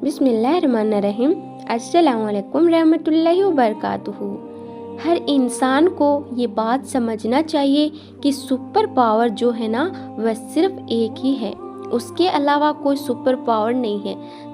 بسم اللہ الرحمن الرحیم۔ السلام علیکم رحمۃ اللہ وبرکاتہ۔ ہر انسان کو یہ بات سمجھنا چاہیے کہ سپر پاور جو ہے نا وہ صرف ایک ہی ہے، اس کے علاوہ کوئی سپر پاور نہیں ہے۔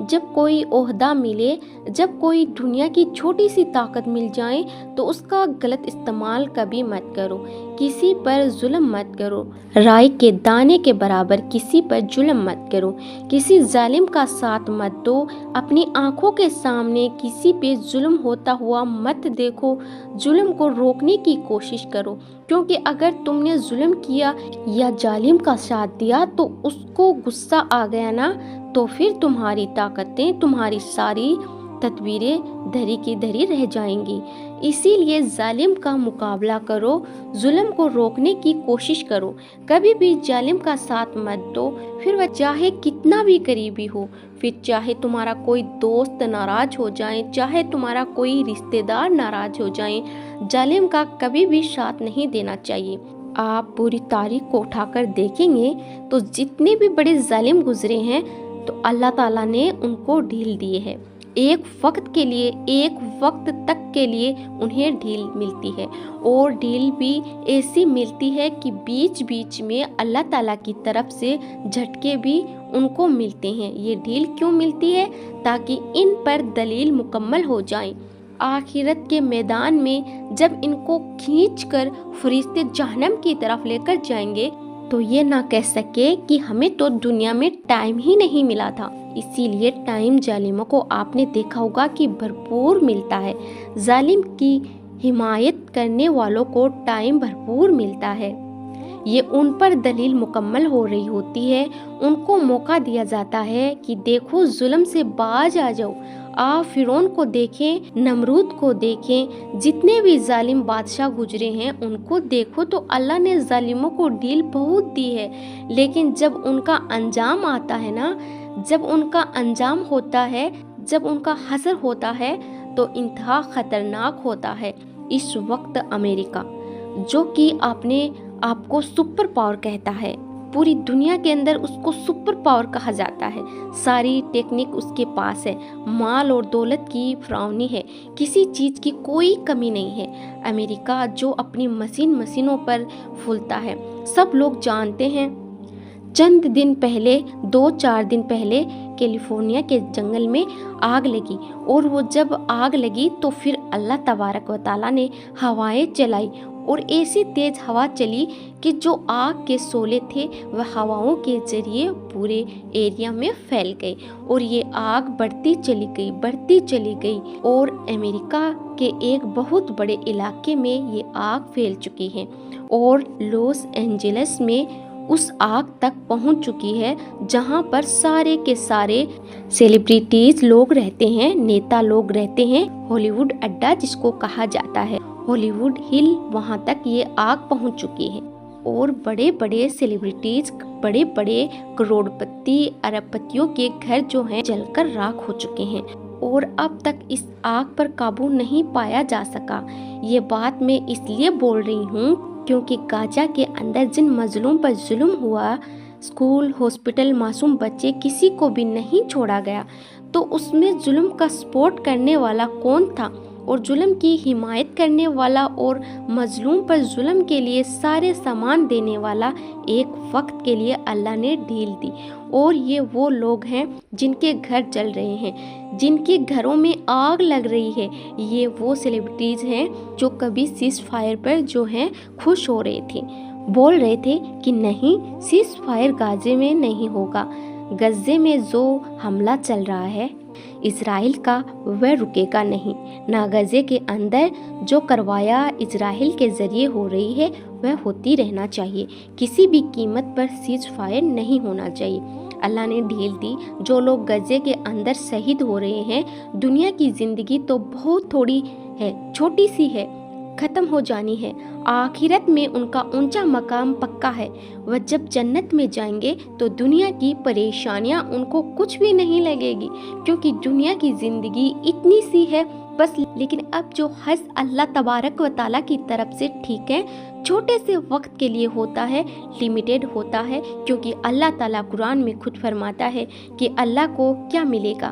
جب کوئی عہدہ ملے، جب کوئی دنیا کی چھوٹی سی طاقت مل جائے تو اس کا غلط استعمال کبھی مت کرو، کسی پر ظلم مت کرو، رائے کے دانے کے برابر کسی پر ظلم مت کرو، کسی ظالم کا ساتھ مت دو، اپنی آنکھوں کے سامنے کسی پہ ظلم ہوتا ہوا مت دیکھو، ظلم کو روکنے کی کوشش کرو، کیونکہ اگر تم نے ظلم کیا یا ظالم کا ساتھ دیا تو اس کو غصہ آ گیا نا، تو پھر تمہاری طاقتیں، تمہاری ساری تدبیریں دھری کی دھری رہ جائیں گی۔ اسی لیے ظالم کا مقابلہ کرو، ظلم کو روکنے کی کوشش کرو، کبھی بھی ظالم کا ساتھ مت دو، پھر وہ چاہے کتنا بھی قریبی ہو، پھر چاہے تمہارا کوئی دوست ناراض ہو جائے، چاہے تمہارا کوئی رشتہ دار ناراض ہو جائیں، ظالم کا کبھی بھی ساتھ نہیں دینا چاہیے۔ آپ پوری تاریخ کو اٹھا کر دیکھیں گے تو جتنے بھی بڑے ظالم گزرے ہیں تو اللہ تعالیٰ نے ان کو ڈھیل دی ہے، ایک وقت کے لیے، ایک وقت تک کے لیے انہیں ڈھیل ملتی ہے، اور ڈھیل بھی ایسی ملتی ہے کہ بیچ بیچ میں اللہ تعالیٰ کی طرف سے جھٹکے بھی ان کو ملتے ہیں۔ یہ ڈھیل کیوں ملتی ہے؟ تاکہ ان پر دلیل مکمل ہو جائیں۔ آخرت کے میدان میں جب ان کو کھینچ کر فرشتے جہنم کی طرف لے کر جائیں گے تو یہ نہ کہہ سکے کہ ہمیں تو دنیا میں ٹائم ہی نہیں ملا تھا۔ اسی لیے ٹائم ظالموں کو آپ نے دیکھا ہوگا کہ بھرپور ملتا ہے، ظالم کی حمایت کرنے والوں کو ٹائم بھرپور ملتا ہے۔ یہ ان پر دلیل مکمل ہو رہی ہوتی ہے، ان کو موقع دیا جاتا ہے کہ دیکھو ظلم سے باز آ جاؤ۔ آپ فرعون کو دیکھیں، نمرود کو دیکھیں، جتنے بھی ظالم بادشاہ گزرے ہیں ان کو دیکھو تو اللہ نے ظالموں کو ڈھیل بہت دی ہے، لیکن جب ان کا انجام آتا ہے نا، جب ان کا انجام ہوتا ہے، جب ان کا حشر ہوتا ہے تو انتہا خطرناک ہوتا ہے۔ اس وقت امریکہ جو کہ آپ کو سپر پاور کہتا ہے، پوری دنیا کے اندر اس کو سپر پاور کہا جاتا ہے، ساری ٹیکنیک اس کے پاس ہے، مال اور دولت کی فراوانی ہے، کسی چیز کی کوئی کمی نہیں ہے۔ امریکہ جو اپنی مشینوں پر پھولتا ہے، سب لوگ جانتے ہیں۔ چند دن پہلے، 2-4 دن پہلے کیلیفورنیا کے جنگل میں آگ لگی، اور وہ جب آگ لگی تو پھر اللہ تبارک و تعالیٰ نے ہوائیں چلائی، اور ایسی تیز ہوا چلی کہ جو آگ کے شعلے تھے وہ ہواؤں کے ذریعے پورے ایریا میں پھیل گئے، اور یہ آگ بڑھتی چلی گئی اور امریکہ کے ایک بہت بڑے علاقے میں یہ آگ پھیل چکی ہے، اور لاس اینجلس میں اس آگ تک پہنچ چکی ہے جہاں پر سارے کے سارے سیلیبریٹیز لوگ رہتے ہیں، نیتا لوگ رہتے ہیں، ہالی ووڈ اڈا جس کو کہا جاتا ہے، ہالی ووڈ ہل، وہاں تک یہ آگ پہنچ چکی ہے، اور بڑے بڑے سیلیبریٹیز، بڑے بڑے کروڑ پتی، ارب پتیوں کے گھر جو ہیں جل کر راکھ ہو چکے ہیں، اور اب تک اس آگ پر قابو نہیں پایا جا سکا۔ یہ بات میں اس لیے بول رہی ہوں کیونکہ غزہ کے اندر جن مظلوم پر ظلم ہوا، اسکول، ہاسپٹل، معصوم بچے، کسی کو بھی نہیں چھوڑا گیا، تو اس میں ظلم کا سپورٹ کرنے والا کون تھا، اور ظلم کی حمایت کرنے والا اور مظلوم پر ظلم کے لیے سارے سامان دینے والا ایک وقت کے لیے اللہ نے ڈھیل دی، اور یہ وہ لوگ ہیں جن کے گھر جل رہے ہیں، جن کے گھروں میں آگ لگ رہی ہے، یہ وہ سیلیبریٹیز ہیں جو کبھی سیز فائر پر جو ہیں خوش ہو رہے تھے، بول رہے تھے کہ نہیں سیز فائر غزے میں نہیں ہوگا، غزے میں جو حملہ چل رہا ہے اسرائیل کا وہ رکے گا نہیں، نہ غزے کے اندر جو کروایا اسرائیل کے ذریعے ہو رہی ہے وہ ہوتی رہنا چاہیے، کسی بھی قیمت پر سیز فائر نہیں ہونا چاہیے۔ اللہ نے ڈھیل دی، جو لوگ غزے کے اندر شہید ہو رہے ہیں، دنیا کی زندگی تو بہت تھوڑی ہے، چھوٹی سی ہے، ختم ہو جانی ہے، آخرت میں ان کا اونچا مقام پکا ہے، وہ جب جنت میں جائیں گے تو دنیا کی پریشانیاں ان کو کچھ بھی نہیں لگے گی، کیونکہ دنیا کی زندگی اتنی سی ہے بس۔ لیکن اب جو حج اللہ تبارک و تعالیٰ کی طرف سے ٹھیک ہے، چھوٹے سے وقت کے لیے ہوتا ہے، لیمیٹڈ ہوتا ہے، کیونکہ اللہ تعالیٰ قرآن میں خود فرماتا ہے کہ اللہ کو کیا ملے گا،